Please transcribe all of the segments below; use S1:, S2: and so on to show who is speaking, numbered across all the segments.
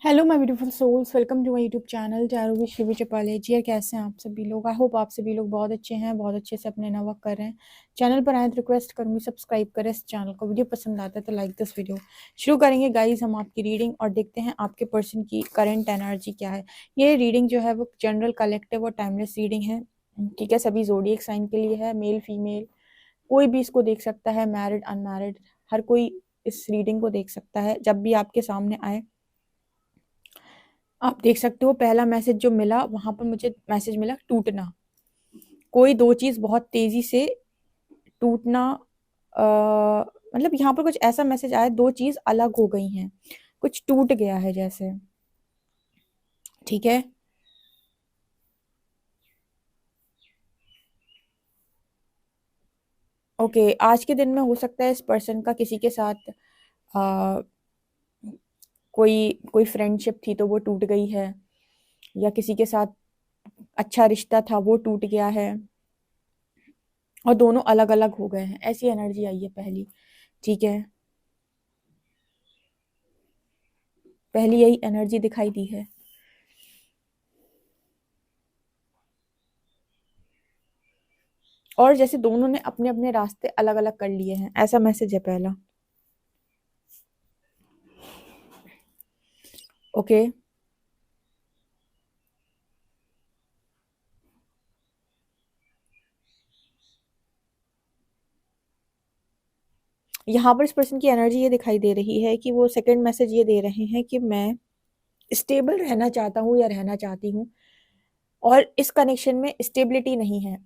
S1: Hello my beautiful souls, welcome to my YouTube channel Charu with Shivi Chapale ji. कैसे हैं आप सभी लोग? आई होप आप सभी लोग बहुत अच्छे हैं, बहुत अच्छे से अपने वर्क कर रहे हैं। चैनल पर आए तो रिक्वेस्ट करूंगी सब्सक्राइब करें इस चैनल को। वीडियो पसंद आता है तो लाइक दिस वीडियो। शुरू करेंगे गाइज हम आपकी रीडिंग और देखते हैं आपके पर्सन की करंट एनर्जी क्या है। ये रीडिंग जो है वो जनरल, कलेक्टिव और टाइमलेस रीडिंग है। ठीक है, सभी जोडिएक साइन के लिए है, मेल फीमेल कोई भी इसको देख सकता है, मैरिड अनमैरिड हर कोई इस रीडिंग को देख सकता है। जब भी आपके सामने आए आप देख सकते हो। पहला मैसेज जो मिला वहां पर मुझे मैसेज मिला टूटना। कोई दो चीज बहुत तेजी से टूटना, मतलब यहाँ पर कुछ ऐसा मैसेज आया, दो चीज अलग हो गई हैं, कुछ टूट गया है जैसे। ठीक है, ओके। आज के दिन में हो सकता है इस पर्सन का किसी के साथ आ, कोई कोई फ्रेंडशिप थी तो वो टूट गई है, या किसी के साथ अच्छा रिश्ता था वो टूट गया है और दोनों अलग अलग हो गए हैं, ऐसी एनर्जी आई है पहली। ठीक है, पहली यही एनर्जी दिखाई दी है। और जैसे दोनों ने अपने अपने रास्ते अलग अलग कर लिए हैं, ऐसा मैसेज है पहला। ओके, यहाँ पर इस पर्सन की एनर्जी ये दिखाई दे रही है कि वो सेकंड मैसेज ये दे रहे हैं कि मैं स्टेबल रहना चाहता हूँ या रहना चाहती हूँ, और इस कनेक्शन में स्टेबिलिटी नहीं है।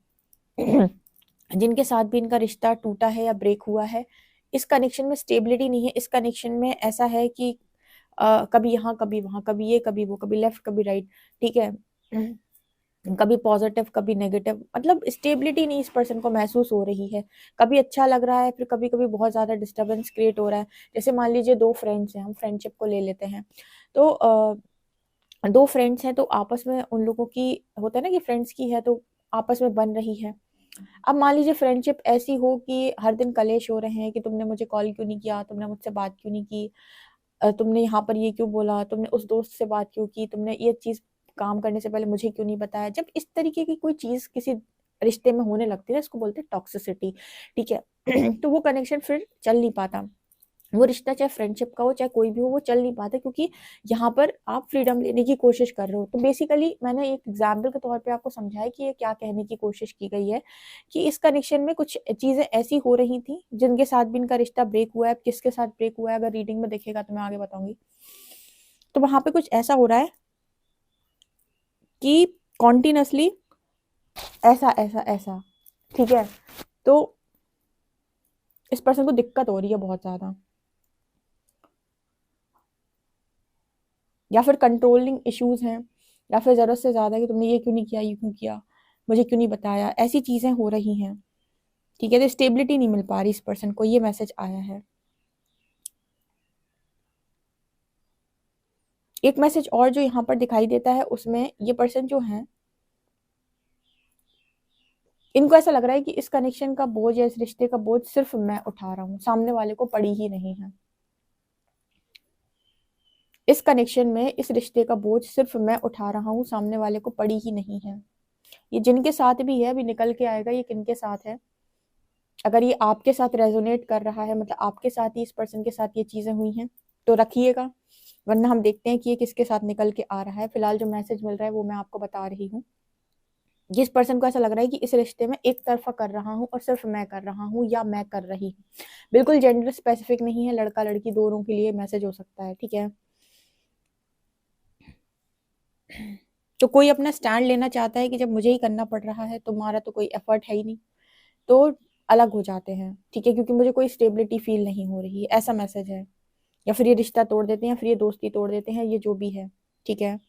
S1: जिनके साथ भी इनका रिश्ता टूटा है या ब्रेक हुआ है, इस कनेक्शन में स्टेबिलिटी नहीं है। इस कनेक्शन में ऐसा है कि कभी यहाँ कभी वहां, कभी ये कभी वो, कभी लेफ्ट कभी राइट। ठीक है, कभी पॉजिटिव कभी नेगेटिव, मतलब स्टेबिलिटी नहीं इस पर्सन को महसूस हो रही है। कभी अच्छा लग रहा है, फिर कभी कभी बहुत ज्यादा डिस्टरबेंस क्रिएट हो रहा है। जैसे मान लीजिए दो फ्रेंड्स हैं, हम फ्रेंडशिप को ले लेते हैं। तो दो फ्रेंड्स हैं तो आपस में उन लोगों की होता है ना कि फ्रेंड्स की है तो आपस में बन रही है। अब मान लीजिए फ्रेंडशिप ऐसी हो कि हर दिन कलेश हो रहे हैं कि तुमने मुझे कॉल क्यों नहीं किया, तुमने मुझसे बात क्यों नहीं की, तुमने यहाँ पर ये क्यों बोला, तुमने उस दोस्त से बात क्यों की, तुमने ये चीज काम करने से पहले मुझे क्यों नहीं बताया। जब इस तरीके की कोई चीज किसी रिश्ते में होने लगती है, इसको बोलते हैं टॉक्सिसिटी। ठीक है, तो वो कनेक्शन फिर चल नहीं पाता। वो रिश्ता चाहे फ्रेंडशिप का हो चाहे कोई भी हो, वो चल नहीं पाता, क्योंकि यहाँ पर आप फ्रीडम लेने की कोशिश कर रहे हो। तो बेसिकली मैंने एक एग्जाम्पल के तौर पे आपको समझाया कि ये क्या कहने की कोशिश की गई है, कि इस कनेक्शन में कुछ चीजें ऐसी हो रही थी जिनके साथ भी इनका रिश्ता ब्रेक हुआ है। अब किसके साथ ब्रेक हुआ है अगर रीडिंग में दिखेगा तो मैं आगे बताऊंगी। तो वहां पे कुछ ऐसा हो रहा है कि कॉन्टिन्यूसली ऐसा ऐसा ऐसा। ठीक है, तो इस पर्सन को दिक्कत हो रही है बहुत ज्यादा, या फिर कंट्रोलिंग इश्यूज हैं, या फिर जरूरत से ज्यादा कि तुमने ये क्यों नहीं किया, ये क्यों किया, मुझे क्यों नहीं बताया, ऐसी चीजें हो रही हैं। ठीक है, तो स्टेबिलिटी नहीं मिल पा रही इस पर्सन को, ये मैसेज आया है। एक मैसेज और जो यहाँ पर दिखाई देता है उसमें ये पर्सन जो है, इनको ऐसा लग रहा है कि इस कनेक्शन का बोझ या इस रिश्ते का बोझ सिर्फ मैं उठा रहा हूँ, सामने वाले को पड़ी ही नहीं है। इस कनेक्शन में इस रिश्ते का बोझ सिर्फ मैं उठा रहा हूँ, सामने वाले को पड़ी ही नहीं है। ये जिनके साथ भी है अभी निकल के आएगा ये किनके साथ है। अगर ये आपके साथ रेजोनेट कर रहा है, मतलब आपके साथ ही इस पर्सन के साथ ये चीजें हुई हैं, तो रखिएगा, वरना हम देखते हैं कि ये किसके साथ निकल के आ रहा है। फिलहाल जो मैसेज मिल रहा है वो मैं आपको बता रही हूँ। जिस पर्सन को ऐसा लग रहा है कि इस रिश्ते में एक तरफा कर रहा हूँ और सिर्फ मैं कर रहा हूँ या मैं कर रही हूँ, बिल्कुल जेंडर स्पेसिफिक नहीं है, लड़का लड़की दोनों के लिए मैसेज हो सकता है। ठीक है, तो कोई अपना स्टैंड लेना चाहता है कि जब मुझे ही करना पड़ रहा है, तुम्हारा तो कोई एफर्ट है ही नहीं, तो अलग हो जाते हैं। ठीक है, क्योंकि मुझे कोई स्टेबिलिटी फील नहीं हो रही है, ऐसा मैसेज है। या फिर ये रिश्ता तोड़ देते हैं, या फिर ये दोस्ती तोड़ देते हैं, ये जो भी है। ठीक है,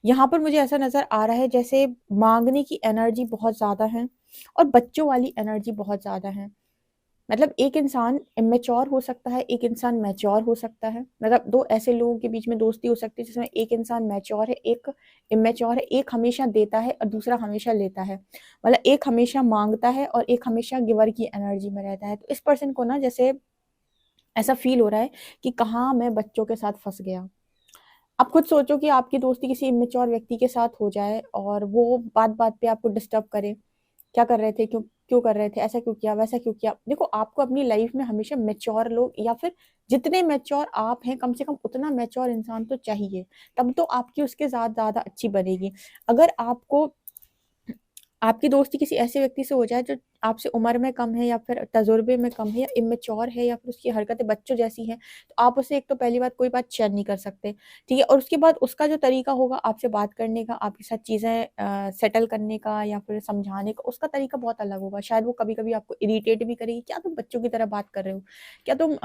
S1: यहाँ पर मुझे ऐसा नजर आ रहा है जैसे मांगने की एनर्जी बहुत ज्यादा है और बच्चों वाली एनर्जी बहुत ज्यादा है। मतलब एक इंसान इमेच्योर हो सकता है, एक इंसान मैच्योर हो सकता है। मतलब 2 ऐसे लोगों के बीच में दोस्ती हो सकती है जिसमें एक इंसान मैच्योर है, एक इमेच्योर है। एक हमेशा देता है और दूसरा हमेशा लेता है। मतलब एक हमेशा माँगता है और एक हमेशा गिवर की एनर्जी में रहता है। तो इस पर्सन को ना जैसे ऐसा फ़ील हो रहा है कि कहाँ मैं बच्चों के साथ फँस गया। आप खुद सोचो कि आपकी दोस्ती किसी इमेच्योर व्यक्ति के साथ हो जाए और वो बात-बात पे आपको डिस्टर्ब करे। क्या कर रहे थे? क्यों क्यों कर रहे थे? ऐसा क्यों किया? वैसा क्यों किया? देखो, आपको अपनी लाइफ़ में हमेशा मैच्योर लोग या फिर जितने मैच्योर आप हैं, कम से कम उतना मैच्योर इंसान तो चाहिए। तब तो आपकी उसके साथ ज़्यादा अच्छी बनेगी। अगर आपको आपकी दोस्ती किसी ऐसे व्यक्ति से हो जाए जो आपसे उम्र में कम है या फिर तजुर्बे में कम है या इमेच्योर है या फिर उसकी हरकतें बच्चों जैसी हैं, तो आप उससे एक तो पहली बात कोई बात शेयर नहीं कर सकते, ठीक है? और उसके बाद उसका जो तरीका होगा आपसे बात करने का, आपके साथ चीज़ें सेटल करने का या फिर समझाने का, उसका तरीका बहुत अलग होगा। शायद वो कभी-कभी आपको इरिटेट भी करेगी, क्या तुम बच्चों की तरह बात कर रहे हो? क्या तुम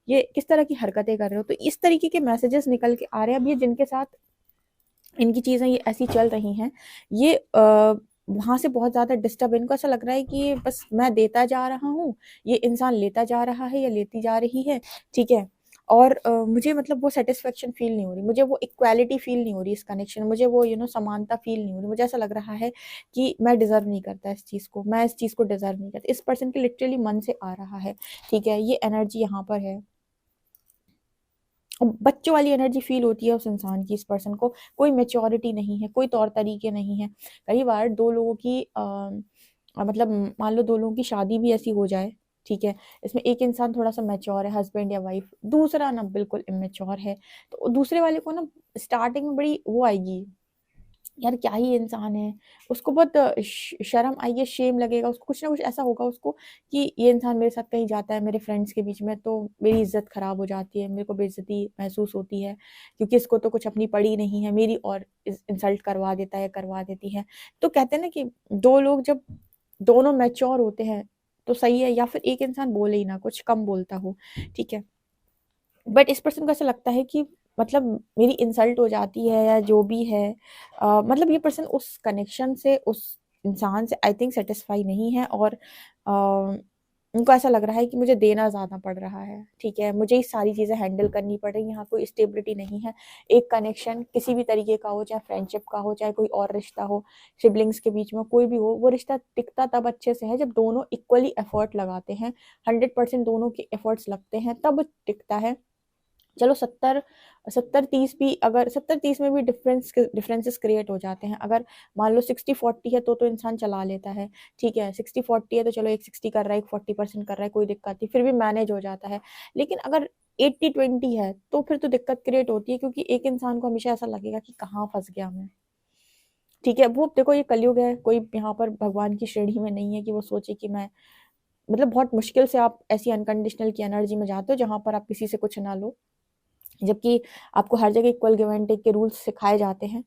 S1: ये किस तरह की हरकतें कर रहे हो? तो इस तरीके के मैसेजेस निकल के आ रहे हैं। अब ये जिनके साथ इनकी चीज़ें ये ऐसी चल रही हैं, ये वहाँ से बहुत ज़्यादा डिस्टर्ब इनको ऐसा लग रहा है कि बस मैं देता जा रहा हूँ, ये इंसान लेता जा रहा है या लेती जा रही है, ठीक है? और मुझे मतलब वो सैटिस्फैक्शन फ़ील नहीं हो रही, मुझे वो इक्वालिटी फ़ील नहीं हो रही इस कनेक्शन में, मुझे वो समानता फ़ील नहीं हो रही। मुझे ऐसा लग रहा है कि मैं डिज़र्व नहीं करता इस चीज़ को, मैं इस चीज़ को डिज़र्व नहीं करता। इस पर्सन के लिटरली मन से आ रहा है, ठीक है? ये एनर्जी यहाँ पर है। बच्चों वाली एनर्जी फ़ील होती है उस इंसान की, इस पर्सन को। कोई मैच्योरिटी नहीं है, कोई तौर-तरीके नहीं हैं। कई बार 2 लोगों की मतलब मान लो 2 लोगों की शादी भी ऐसी हो जाए, ठीक है? इसमें एक इंसान थोड़ा-सा मैच्योर है, हस्बैंड या वाइफ़, दूसरा ना बिल्कुल इमैच्योर है। तो दूसरे वाले को ना स्टार्टिंग में बड़ी वो आएगी, यार क्या ही इंसान है। उसको बहुत शर्म आएगी, शेम लगेगा, उसको कुछ ना कुछ ऐसा होगा उसको कि ये इंसान मेरे साथ कहीं जाता है मेरे फ्रेंड्स के बीच में तो मेरी इज़्ज़त ख़राब हो जाती है, मेरे को बेइज़्ज़ती महसूस होती है, क्योंकि इसको तो कुछ अपनी पड़ी नहीं है, मेरी और इंसल्ट करवा देता है, करवा देती है। तो कहते हैं ना कि 2 लोग जब दोनों मैच्योर होते हैं, तो सही है, या फिर एक इंसान बोले ही ना, कुछ कम बोलता हो, ठीक है? बट इस पर्सन को ऐसा लगता है कि मतलब मेरी इंसल्ट हो जाती है या जो भी है, मतलब ये पर्सन उस कनेक्शन से, उस इंसान से आई थिंक सैटिस्फाई नहीं है और उनको ऐसा लग रहा है कि मुझे देना ज़्यादा पड़ रहा है, ठीक है? मुझे ये सारी चीज़ें हैंडल करनी पड़ रही हैं, यहाँ कोई स्टेबिलिटी नहीं है। एक कनेक्शन किसी भी तरीके का हो, चाहे फ्रेंडशिप का हो, चाहे कोई और रिश्ता हो, सिबलिंग्स के बीच में कोई भी हो, वो रिश्ता टिकता तब अच्छे से है जब दोनों इक्वली एफर्ट लगाते हैं, 100% दोनों के एफर्ट्स लगते हैं, तब टिकता है। चलो 70-30 भी, अगर 70-30 में भी डिफरेंसेस क्रिएट हो जाते हैं। अगर मान लो 60-40 है तो इंसान चला लेता है, ठीक है? 60-40 है तो चलो एक 60 कर रहा है, एक 40% कर रहा है, कोई दिक्कत नहीं, फिर भी मैनेज हो जाता है। लेकिन अगर 80-20 है तो फिर तो दिक्कत क्रिएट होती है, क्योंकि एक इंसान को हमेशा ऐसा लगेगा कि कहाँ फँस गया मैं, ठीक है? वो देखो, ये कलयुग है, कोई यहाँ पर भगवान की श्रेणी में नहीं है कि वो सोचे कि मैं मतलब बहुत मुश्किल से आप ऐसी अनकंडीशनल की एनर्जी में जाते हो जहाँ पर आप किसी से कुछ ना लो। जबकि आपको हर जगह इक्वल गिव एंड टेक के रूल्स सिखाए जाते हैं।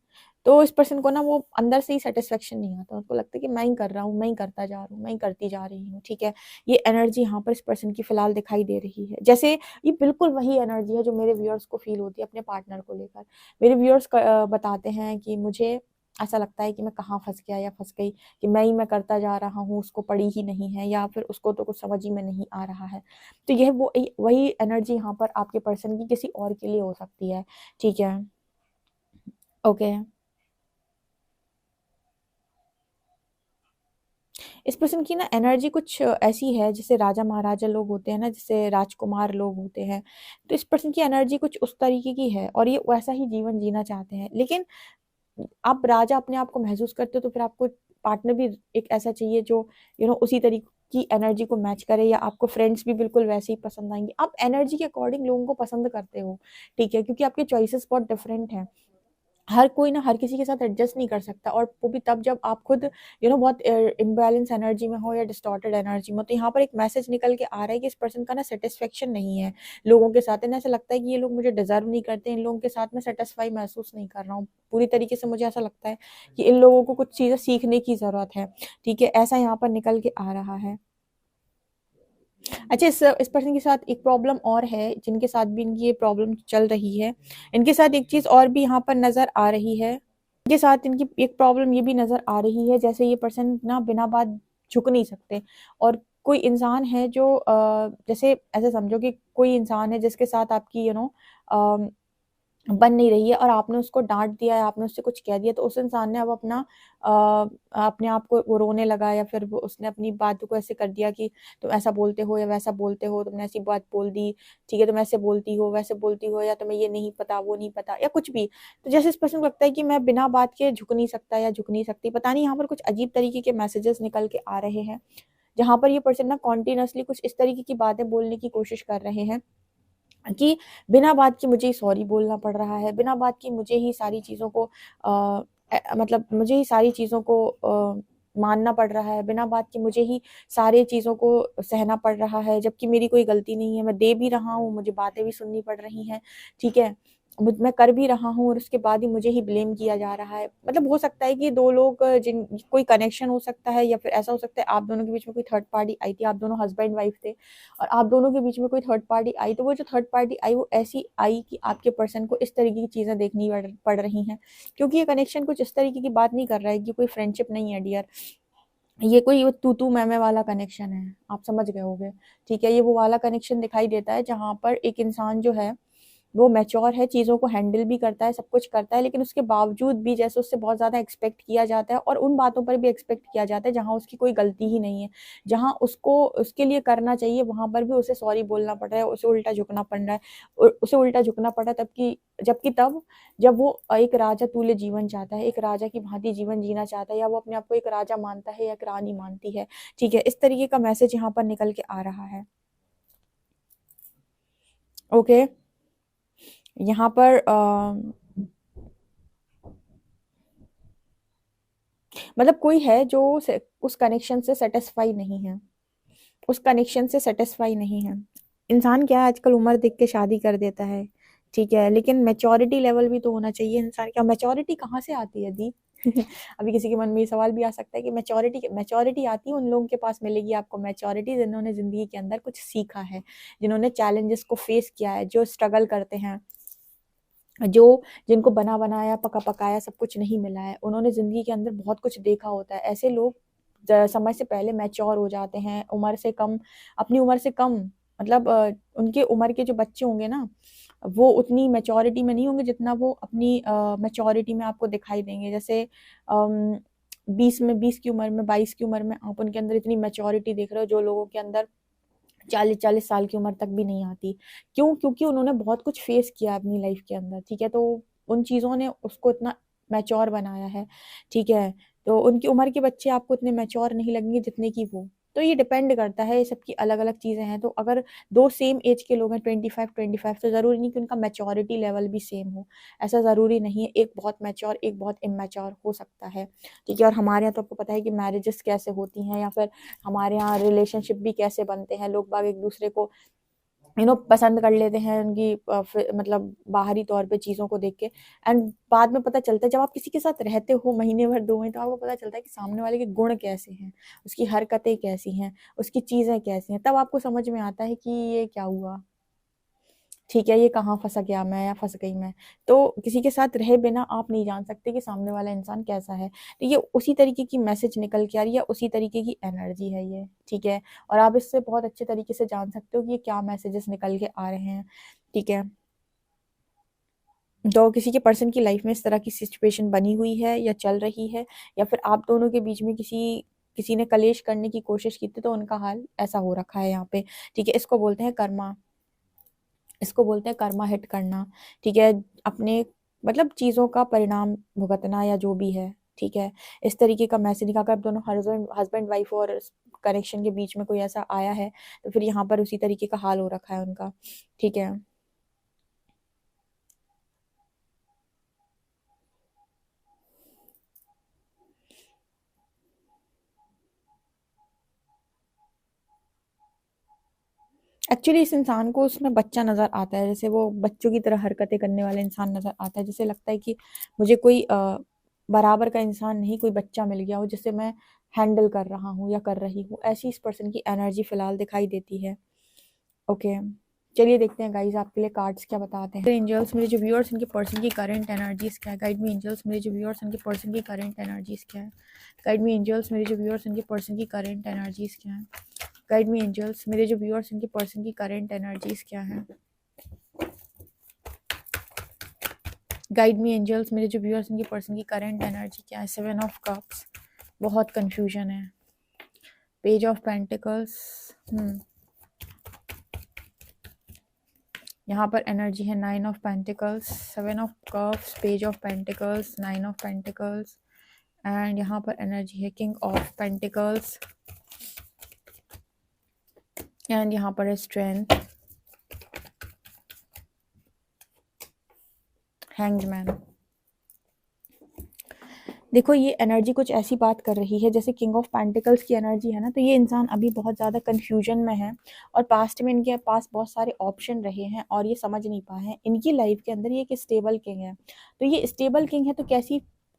S1: तो इस पर्सन को ना वो अंदर से ही सैटिस्फैक्शन नहीं आता। उसको लगता है कि मैं ही कर रहा हूँ, मैं ही करता जा रहा हूँ, मैं ही करती जा रही हूँ, ठीक है? ये एनर्जी यहाँ पर इस पर्सन की फ़िलहाल दिखाई दे रही है। जैसे ये बिल्कुल वही एनर्जी है जो मेरे व्यूअर्स को फ़ील होती है अपने पार्टनर को लेकर। मेरे व्यूअर्स बताते हैं कि मुझे ऐसा लगता है कि मैं कहाँ फँस गया या फँस गई, कि मैं करता जा रहा हूँ, उसको पड़ी ही नहीं है या फिर उसको तो कुछ समझ ही में नहीं आ रहा है। तो यह वो वही एनर्जी यहाँ पर आपके पर्सन की किसी और के लिए हो सकती है, ठीक है? ओके। इस पर्सन की ना एनर्जी कुछ ऐसी है जैसे राजा-महाराजा लोग होते हैं ना, जैसे राजकुमार लोग होते हैं, तो इस पर्सन की एनर्जी कुछ उस तरीके की है और ये वैसा ही जीवन जीना चाहते हैं। लेकिन आप राजा अपने आप को महसूस करते हो तो फिर आपको पार्टनर भी एक ऐसा चाहिए जो उसी तरीके की एनर्जी को मैच करे, या आपको फ्रेंड्स भी बिल्कुल वैसे ही पसंद आएँगे। आप एनर्जी के अकॉर्डिंग लोगों को पसंद करते हो, ठीक है? क्योंकि आपके चॉइसेस बहुत डिफरेंट हैं। हर कोई ना हर किसी के साथ एडजस्ट नहीं कर सकता, और वो भी तब जब आप खुद बहुत इम्बैलेंस एनर्जी में हो या डिस्टॉर्टेड एनर्जी में हो। तो यहाँ पर एक मैसेज निकल के आ रहा है कि इस पर्सन का ना सैटिस्फैक्शन नहीं है लोगों के साथ। इन्हें ऐसा लगता है कि ये लोग मुझे डिजर्व नहीं करते, इन लोगों के साथ मैं सेटिस्फाई महसूस नहीं कर रहा हूँ पूरी तरीके से। मुझे ऐसा लगता है कि इन लोगों को कुछ चीज़ें सीखने की ज़रूरत है, ठीक है? ऐसा यहाँ पर निकल के आ रहा है। अच्छा, इस पर्सन के साथ एक प्रॉब्लम और है, जिनके साथ भी इनकी ये प्रॉब्लम चल रही है। इनके साथ एक चीज़ और भी यहाँ पर नज़र आ रही है। इनके साथ इनकी एक प्रॉब्लम ये भी नज़र आ रही है, जैसे ये पर्सन ना बिना बात झुक नहीं सकते, और कोई इंसान है जो जैसे ऐसे समझो कि कोई इंसान है जिसके साथ आपकी बन नहीं रही है और आपने उसको डाँट दिया है, आपने उससे कुछ कह दिया, तो उस इंसान ने अब अपने आप को वो रोने लगा, या फिर वो उसने अपनी बातों को ऐसे कर दिया कि तुम ऐसा बोलते हो या वैसा बोलते हो, तुमने ऐसी बात बोल दी, ठीक है, तुम ऐसे बोलती हो, वैसे बोलती हो, या तुम्हें ये नहीं पता, वो नहीं पता, या कुछ भी। तो जैसे इस पर्सन को लगता है कि मैं बिना बात के झुक नहीं सकता या झुक नहीं सकती, पता नहीं यहाँ पर कुछ अजीब तरीके के मैसेजेस निकल के आ रहे हैं, जहाँ पर ये पर्सन ना कॉन्टिन्यूअसली कुछ इस तरीके की बातें बोलने की कोशिश कर रहे हैं कि बिना बात के मुझे ही सॉरी बोलना पड़ रहा है, बिना बात के मुझे ही सारी चीज़ों को मतलब मुझे ही सारी चीज़ों को मानना पड़ रहा है, बिना बात के मुझे ही सारी चीज़ों को सहना पड़ रहा है, जबकि मेरी कोई गलती नहीं है, मैं दे भी रहा हूँ, मुझे बातें भी सुननी पड़ रही हैं, ठीक है? मैं कर भी रहा हूँ और उसके बाद ही मुझे ही ब्लेम किया जा रहा है। मतलब हो सकता है कि 2 लोग जिन कोई कनेक्शन हो सकता है, या फिर ऐसा हो सकता है आप दोनों के बीच में कोई थर्ड पार्टी आई थी, आप दोनों हस्बैंड-वाइफ थे और आप दोनों के बीच में कोई थर्ड पार्टी आई, तो वो जो थर्ड पार्टी आई वो ऐसी आई कि आपके पर्सन को इस तरीके की चीज़ें देखनी पड़ रही हैं, क्योंकि ये कनेक्शन कुछ इस तरीके की बात नहीं कर रहा है, कि कोई फ्रेंडशिप नहीं है डियर। ये कोई वो तू-तू मैं-मैं वाला कनेक्शन है, आप समझ गए होंगे, ठीक है? ये वो वाला कनेक्शन दिखाई देता है जहाँ पर एक इंसान जो है वो मैच्योर है, चीज़ों को हैंडल भी करता है, सब कुछ करता है, लेकिन उसके बावजूद भी जैसे उससे बहुत ज़्यादा एक्सपेक्ट किया जाता है और उन बातों पर भी एक्सपेक्ट किया जाता है जहाँ उसकी कोई गलती ही नहीं है। जहाँ उसको उसके लिए करना चाहिए वहाँ पर भी उसे सॉरी बोलना पड़ रहा है, उसे उल्टा झुकना पड़ रहा है। उसे उल्टा झुकना पड़ा जबकि तब जब वो एक राजा तुल्य जीवन चाहता है, एक राजा की भांति जीवन जीना चाहता है, या वो अपने आप को एक राजा मानता है या एक रानी मानती है, ठीक है? इस तरीके का मैसेज यहाँ पर निकल के आ रहा है। ओके? यहाँ पर मतलब कोई है जो उस कनेक्शन से सेटिस्फाई नहीं है, उस कनेक्शन से सेटिस्फाई नहीं है। इंसान क्या है आजकल उम्र देख के शादी कर देता है, ठीक है, लेकिन मैच्योरिटी लेवल भी तो होना चाहिए इंसान का। मैच्योरिटी कहाँ से आती है दी? अभी किसी के मन में ये सवाल भी आ सकता है कि मैच्योरिटी आती है उन लोगों के पास मिलेगी आपको मैच्योरिटी जिन्होंने जिंदगी के अंदर कुछ सीखा है, जिन्होंने चैलेंजेस को फेस किया है, जो स्ट्रगल करते हैं, जो जिनको बना बनाया पका पकाया सब कुछ नहीं मिला है, उन्होंने ज़िंदगी के अंदर बहुत कुछ देखा होता है। ऐसे लोग समय से पहले मैच्योर हो जाते हैं, उम्र से कम, अपनी उम्र से कम, मतलब उनके उम्र के जो बच्चे होंगे ना, वो उतनी मैच्योरिटी में नहीं होंगे जितना वो अपनी मैच्योरिटी में आपको दिखाई देंगे। जैसे 20 की उम्र में, 22 की उम्र में आप उनके अंदर इतनी मैच्योरिटी देख रहे हो जो लोगों के अंदर 40-40 साल की उम्र तक भी नहीं आती। क्यों? क्योंकि उन्होंने बहुत कुछ फेस किया अपनी लाइफ के अंदर, ठीक है? तो उन चीज़ों ने उसको इतना मैच्योर बनाया है, ठीक है? तो उनकी उम्र के बच्चे आपको इतने मैच्योर नहीं लगेंगे जितने कि वो। तो ये डिपेंड करता है, ये सबकी अलग-अलग चीज़ें हैं। तो अगर 2 सेम एज के लोग हैं 25-25, तो ज़रूरी नहीं कि उनका मैच्योरिटी लेवल भी सेम हो। ऐसा ज़रूरी नहीं है, एक बहुत मैच्योर, एक बहुत इमैच्योर हो सकता है, ठीक है? और हमारे यहाँ तो आपको पता है कि मैरेजेस कैसे होती हैं, या फिर हमारे यहाँ रिलेशनशिप भी कैसे बनते हैं, लोग बाग एक दूसरे को पसंद कर लेते हैं उनकी मतलब बाहरी तौर पे चीज़ों को देख के, एंड बाद में पता चलता है जब आप किसी के साथ रहते हो महीने भर 2 महीने, तो आपको पता चलता है कि सामने वाले के गुण कैसे हैं, उसकी हरकतें कैसी हैं, उसकी चीज़ें कैसी हैं, तब आपको समझ में आता है कि ये क्या हुआ, ठीक है, ये कहाँ फँसा गया मैं या फँस गई मैं। तो किसी के साथ रहे बिना आप नहीं जान सकते कि सामने वाला इंसान कैसा है। तो ये उसी तरीके की मैसेज निकल के आ रही है, उसी तरीके की एनर्जी है ये, ठीक है? और आप इससे बहुत अच्छे तरीके से जान सकते हो कि ये क्या मैसेजेस निकल के आ रहे हैं, ठीक है? तो किसी के पर्सन की लाइफ में इस तरह की सिचुएशन बनी हुई है या चल रही है, या फिर आप दोनों के बीच में किसी ने कलेश करने की कोशिश की थी, तो उनका हाल ऐसा हो रखा है यहाँ पे, ठीक है? इसको बोलते हैं कर्मा हिट करना, ठीक है? अपने मतलब चीज़ों का परिणाम भुगतना या जो भी है, ठीक है? इस तरीके का मैसेज निकाल कर दोनों हस्बैंड वाइफ और कनेक्शन के बीच में कोई ऐसा आया है, तो फिर यहाँ पर उसी तरीके का हाल हो रखा है उनका, ठीक है? एक्चुअली इस इंसान को उसमें बच्चा नज़र आता है, जैसे वो बच्चों की तरह हरकतें करने वाला इंसान नज़र आता है, जैसे लगता है कि मुझे कोई बराबर का इंसान नहीं, कोई बच्चा मिल गया हो जिसे मैं हैंडल कर रहा हूँ या कर रही हूँ, ऐसी इस पर्सन की एनर्जी फिलहाल दिखाई देती है। ओके, चलिए देखते हैं गाइज आपके लिए कार्ड्स क्या बताते हैं। एंजल्स मेरे जो व्यूअर्स उनके पर्सन की करंट एनर्जीज क्या है, गाइड मी एंजल्स मेरे जो व्यूअर्स उनके पर्सन की करंट एनर्जीज क्या है, गाइड मी एंजल्स मेरे जो व्यूअर्स उनके पर्सन की करंट एनर्जीज क्या है, गाइड मी एंजल्स, मेरे जो व्यूअर्स इनके पर्सन की करंट एनर्जीज क्या है। गाइड मी एंजल्स, मेरे जो व्यूअर्स इनके पर्सन की करंट एनर्जी क्या है। 7 ऑफ कप्स, बहुत कंफ्यूजन है। पेज ऑफ पेंटिकल्स, यहाँ पर एनर्जी है 9 of pentacles, 7 of cups, page of pentacles, 9 of pentacles, and यहाँ पर एनर्जी है किंग ऑफ पेंटिकल्स, एंड यहाँ पर है स्ट्रेंथ, हैंग्ड मैन। देखो ये एनर्जी कुछ ऐसी बात कर रही है, जैसे किंग ऑफ पेंटिकल्स की एनर्जी है ना, तो ये इंसान अभी बहुत ज़्यादा कंफ्यूजन में है और पास्ट में इनके पास बहुत सारे ऑप्शन रहे हैं और ये समझ नहीं पाए हैं। इनकी लाइफ के अंदर ये एक स्टेबल किंग है, तो ये स्टेबल किंग है तो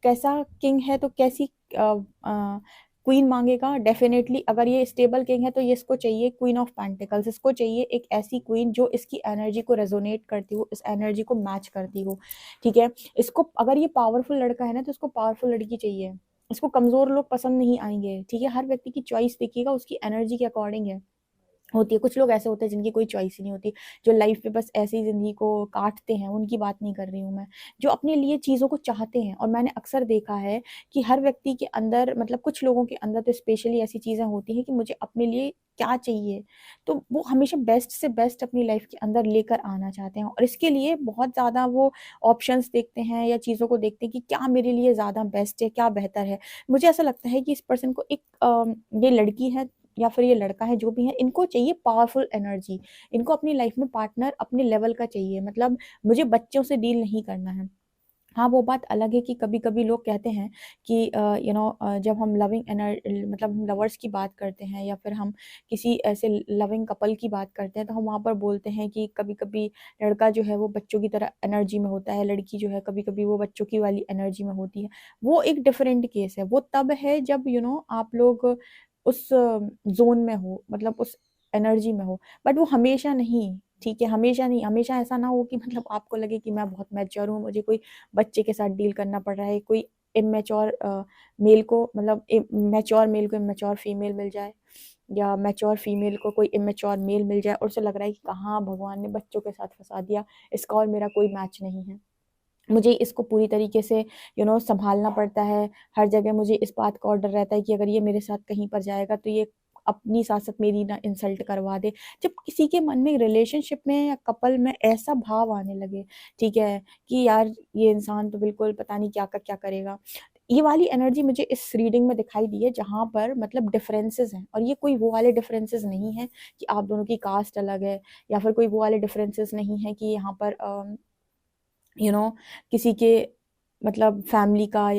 S1: कैसा किंग है तो कैसी क्वीन मांगेगा। डेफिनेटली अगर ये स्टेबल किंग है तो ये इसको चाहिए क्वीन ऑफ पेंटिकल्स, इसको चाहिए एक ऐसी क्वीन जो इसकी एनर्जी को रेजोनेट करती हो, इस एनर्जी को मैच करती हो, ठीक है। इसको अगर ये पावरफुल लड़का है ना तो इसको पावरफुल लड़की चाहिए, इसको कमजोर लोग पसंद नहीं आएंगे, ठीक है। हर व्यक्ति की चॉइस देखिएगा उसकी एनर्जी के अकॉर्डिंग है होती है। कुछ लोग ऐसे होते हैं जिनकी कोई चॉइस ही नहीं होती, जो लाइफ पे बस ऐसे ही जिंदगी को काटते हैं, उनकी बात नहीं कर रही हूँ मैं। जो अपने लिए चीज़ों को चाहते हैं, और मैंने अक्सर देखा है कि हर व्यक्ति के अंदर, मतलब कुछ लोगों के अंदर तो स्पेशली ऐसी चीज़ें होती हैं कि मुझे अपने लिए क्या चाहिए, तो वो हमेशा बेस्ट से बेस्ट अपनी लाइफ के अंदर लेकर आना चाहते हैं और इसके लिए बहुत ज़्यादा वो ऑप्शंस देखते हैं या चीज़ों को देखते हैं कि क्या मेरे लिए ज़्यादा बेस्ट है, क्या बेहतर है। मुझे ऐसा लगता है कि इस पर्सन को एक ये लड़की है या फिर ये लड़का है, जो भी है, इनको चाहिए पावरफुल एनर्जी। इनको अपनी लाइफ में पार्टनर अपने लेवल का चाहिए, मतलब मुझे बच्चों से डील नहीं करना है। हाँ, वो बात अलग है कि कभी-कभी लोग कहते हैं कि जब हम मतलब हम लवर्स की बात करते हैं या फिर हम किसी ऐसे लविंग कपल की बात करते हैं, तो हम वहाँ पर बोलते हैं कि कभी-कभी लड़का जो है वो बच्चों की तरह एनर्जी में होता है, लड़की जो है कभी-कभी वो बच्चों की वाली एनर्जी में होती है। वो एक डिफरेंट केस है, वो तब है जब आप लोग उस ज़ोन में हो, मतलब उस एनर्जी में हो, बट वो हमेशा नहीं, ठीक है? हमेशा नहीं, हमेशा ऐसा ना हो कि मतलब आपको लगे कि मैं बहुत मैच्योर हूँ, मुझे कोई बच्चे के साथ डील करना पड़ रहा है, कोई इमैच्योर मेल को, मतलब मैच्योर मेल को इमैच्योर फीमेल मिल जाए, या मैच्योर फीमेल को कोई इमैच्योर मेल मिल जाए और उसे लग रहा है कि कहाँ भगवान ने बच्चों के साथ फंसा दिया, इसका और मेरा कोई मैच नहीं है। मुझे इसको पूरी तरीके से संभालना पड़ता है, हर जगह मुझे इस बात का और डर रहता है कि अगर ये मेरे साथ कहीं पर जाएगा तो ये अपनी साथ-साथ मेरी ना इंसल्ट करवा दे। जब किसी के मन में रिलेशनशिप में या कपल में ऐसा भाव आने लगे, ठीक है, कि यार ये इंसान तो बिल्कुल पता नहीं क्या का क्या करेगा। ये वाली एनर्जी मुझे इस रीडिंग में दिखाई दी है, जहाँ पर मतलब डिफरेंसेस हैं, और ये कोई वो वाले डिफरेंसेस नहीं हैं कि आप दोनों की कास्ट अलग है, या फिर कोई वो वाले डिफरेंसेस नहीं है कि यहाँ पर यू नो किसी के मतलब फैमिली का,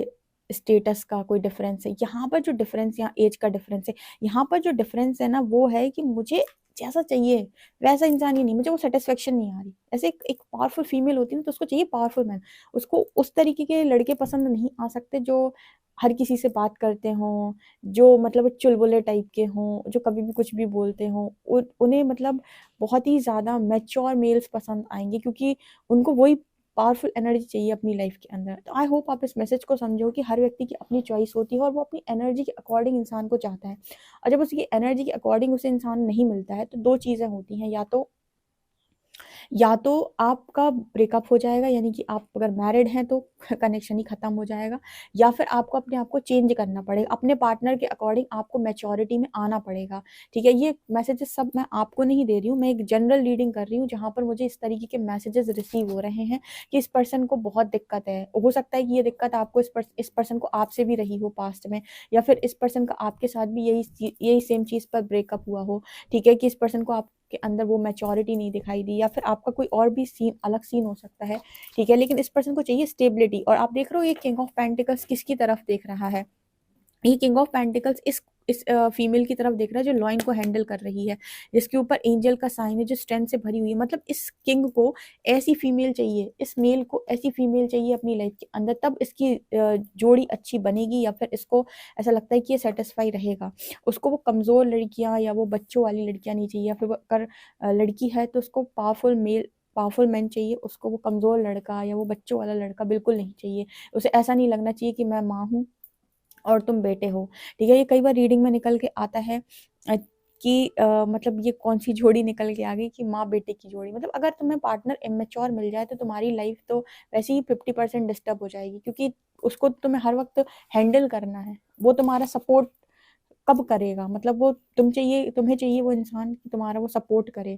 S1: स्टेटस का कोई डिफरेंस है। यहाँ पर जो डिफरेंस, यहाँ एज का डिफरेंस है, यहाँ पर जो डिफरेंस है ना, वो है कि मुझे जैसा चाहिए वैसा इंसान ही नहीं, मुझे वो सेटिस्फेक्शन नहीं आ रही। ऐसे एक पावरफुल फीमेल होती है ना, तो उसको चाहिए पावरफुल मैन। उसको उस तरीके के लड़के पसंद नहीं आ सकते जो हर किसी से बात करते हों, जो मतलब चुलबुले टाइप के हों, जो कभी भी कुछ भी बोलते हों। उन्हें मतलब बहुत ही ज़्यादा मैच्योर मेल्स पसंद आएंगे, क्योंकि उनको वही पावरफुल एनर्जी चाहिए अपनी लाइफ के अंदर। तो आई होप आप इस मैसेज को समझो कि हर व्यक्ति की अपनी चॉइस होती है और वो अपनी एनर्जी के अकॉर्डिंग इंसान को चाहता है, और जब उसकी एनर्जी के अकॉर्डिंग उसे इंसान नहीं मिलता है तो दो चीज़ें होती हैं, या तो आपका ब्रेकअप हो जाएगा, यानी कि आप अगर मैरिड हैं तो कनेक्शन ही खत्म हो जाएगा, या फिर आपको अपने आप को चेंज करना पड़ेगा, अपने पार्टनर के अकॉर्डिंग आपको मैच्योरिटी में आना पड़ेगा, ठीक है। ये मैसेजेस सब मैं आपको नहीं दे रही हूँ, मैं एक जनरल रीडिंग कर रही हूँ, जहाँ पर मुझे इस तरीके के मैसेजेस रिसीव हो रहे हैं कि इस पर्सन को बहुत दिक्कत है। हो सकता है कि ये दिक्कत आपको इस पर्सन को आपसे भी रही हो पास्ट में, या फिर इस पर्सन का आपके साथ भी यही सेम चीज़ पर ब्रेकअप हुआ हो, ठीक है, कि इस पर्सन को आप के अंदर वो मैच्योरिटी नहीं दिखाई दी, या फिर आपका कोई और भी अलग सीन हो सकता है, ठीक है। लेकिन इस पर्सन को चाहिए स्टेबिलिटी, और आप देख रहे हो ये किंग ऑफ पेंटिकल्स किसकी तरफ देख रहा है। ये किंग ऑफ पेंटिकल्स इस फीमेल की तरफ देख रहा है, जो लॉइन को हैंडल कर रही है, जिसके ऊपर एंजल का साइन है, जो स्ट्रेंथ से भरी हुई है। मतलब इस किंग को ऐसी फीमेल चाहिए, इस मेल को ऐसी फीमेल चाहिए अपनी लाइफ के अंदर, तब इसकी जोड़ी अच्छी बनेगी, या फिर इसको ऐसा लगता है कि ये सेटिस्फाई रहेगा। उसको वो कमज़ोर लड़कियां या वो बच्चों वाली लड़कियां नहीं चाहिए, या फिर वो अगर लड़की है तो उसको पावरफुल मैन चाहिए, उसको वो कमज़ोर लड़का या वो बच्चों वाला लड़का बिल्कुल नहीं चाहिए। उसे ऐसा नहीं लगना चाहिए कि मैं माँ हूँ और तुम बेटे हो, ठीक है। ये कई बार रीडिंग में निकल के आता है कि मतलब ये कौन-सी जोड़ी निकल के आ गई कि माँ-बेटे की जोड़ी। मतलब अगर तुम्हें पार्टनर इमैच्योर मिल जाए तो तुम्हारी लाइफ़ तो वैसे ही 50% डिस्टर्ब हो जाएगी, क्योंकि उसको तुम्हें हर वक़्त हैंडल करना है। वो तुम्हारा सपोर्ट कब करेगा? मतलब वो तुम्हें चाहिए वो इंसान कि तुम्हारा वो सपोर्ट करे।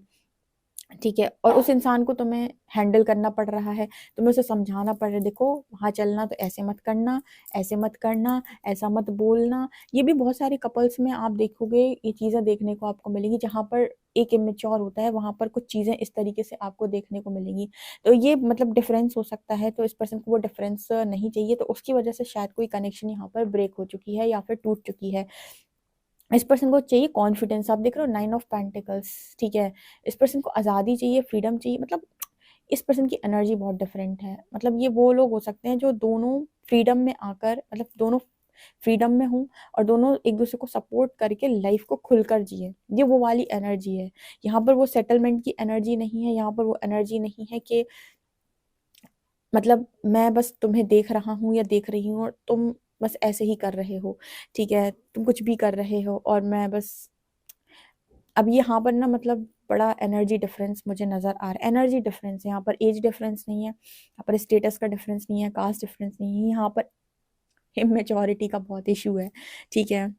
S1: ठीक है, और उस इंसान को तुम्हें हैंडल करना पड़ रहा है, तुम्हें उसे समझाना पड़ रहा है, देखो वहाँ चलना तो ऐसे मत करना, ऐसे मत करना, ऐसा मत बोलना। ये भी बहुत सारे कपल्स में आप देखोगे, ये चीज़ें देखने को आपको मिलेंगी, जहाँ पर एक इमैच्योर होता है, वहाँ पर कुछ चीज़ें इस तरीके से आपको देखने को मिलेंगी। तो ये मतलब डिफरेंस हो सकता है, तो इस पर्सन को वो डिफरेंस नहीं चाहिए, तो उसकी वजह से शायद कोई कनेक्शन यहाँ पर ब्रेक हो चुकी है या फिर टूट चुकी है। इस पर्सन को चाहिए कॉन्फिडेंस, आप देख रहे हो 9 ऑफ पेंटिकल्स, ठीक है? इस पर्सन को आज़ादी चाहिए, फ्रीडम चाहिए, मतलब इस पर्सन की एनर्जी बहुत डिफरेंट है। मतलब ये वो लोग हो सकते हैं जो दोनों फ्रीडम में आकर, मतलब दोनों फ्रीडम में हों और दोनों एक-दूसरे को सपोर्ट करके लाइफ़ को खुलकर जिएँ। ये वो वाली एनर्जी है। यहाँ पर वो सेटलमेंट की एनर्जी नहीं है, यहाँ पर वो एनर्जी नहीं है कि मतलब मैं बस तुम्हें देख रहा हूँ या देख रही हूँ और तुम बस ऐसे ही कर रहे हो, ठीक है? तुम कुछ भी कर रहे हो और मैं बस, अब यहाँ पर ना मतलब बड़ा एनर्जी डिफरेंस मुझे नज़र आ रहा है। एनर्जी डिफरेंस है, यहाँ पर एज डिफरेंस नहीं है, यहाँ पर स्टेटस का डिफरेंस नहीं है, कास्ट डिफरेंस नहीं है, यहाँ पर इमैच्योरिटी का बहुत इश्यू है, ठीक है?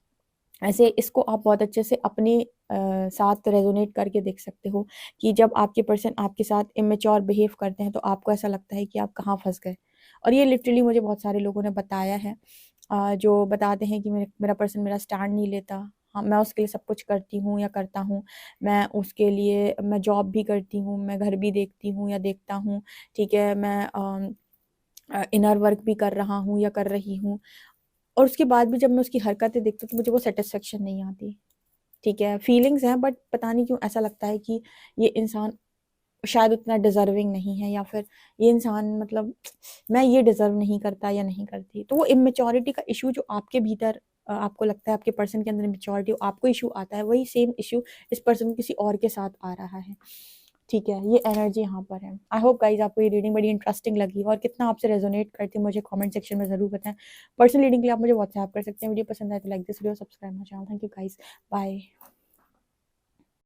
S1: ऐसे इसको आप बहुत अच्छे से अपने साथ रेजोनेट करके देख सकते हो कि जब आपके पर्सन आपके साथ इमेच्योर बिहेव करते हैं तो आपको ऐसा लगता है कि आप कहाँ फंस गए। और ये लिटरली मुझे बहुत सारे लोगों ने बताया है, जो बताते हैं कि मेरा पर्सन मेरा स्टैंड नहीं लेता। हाँ, मैं उसके लिए सब कुछ करती हूँ या करता हूँ, मैं उसके लिए मैं जॉब भी करती हूँ, मैं घर भी देखती हूँ या देखता हूँ, ठीक है, मैं इनर वर्क भी कर रहा हूँ या कर रही हूँ, और उसके बाद भी जब मैं उसकी हरकतें देखती हूँ तो मुझे वो सैटिस्फैक्शन नहीं आती। ठीक है, फीलिंग्स हैं, बट पता नहीं क्यों ऐसा लगता है कि ये इंसान शायद उतना डिज़र्विंग नहीं है, या फिर ये इंसान मतलब मैं ये डिज़र्व नहीं करता या नहीं करती। तो वो इमैच्योरिटी का इश्यू जो आपके भीतर आपको लगता है आपके पर्सन के अंदर इमैच्योरिटी आपको इश्यू आता है, वही सेम इश्यू इस पर्सन को किसी और के साथ आ रहा है। ठीक है, ये एनर्जी यहाँ पर है। आई होप गाइज़ आपको ये रीडिंग बड़ी इंटरेस्टिंग लगी और कितना आपसे रेज़ोनेट करती है मुझे कमेंट सेक्शन में ज़रूर बताएँ। पर्सनल रीडिंग के लिए आप मुझे व्हाट्सएप कर सकते हैं। वीडियो पसंद आए तो like this video, subscribe my channel. Thank you guys, bye.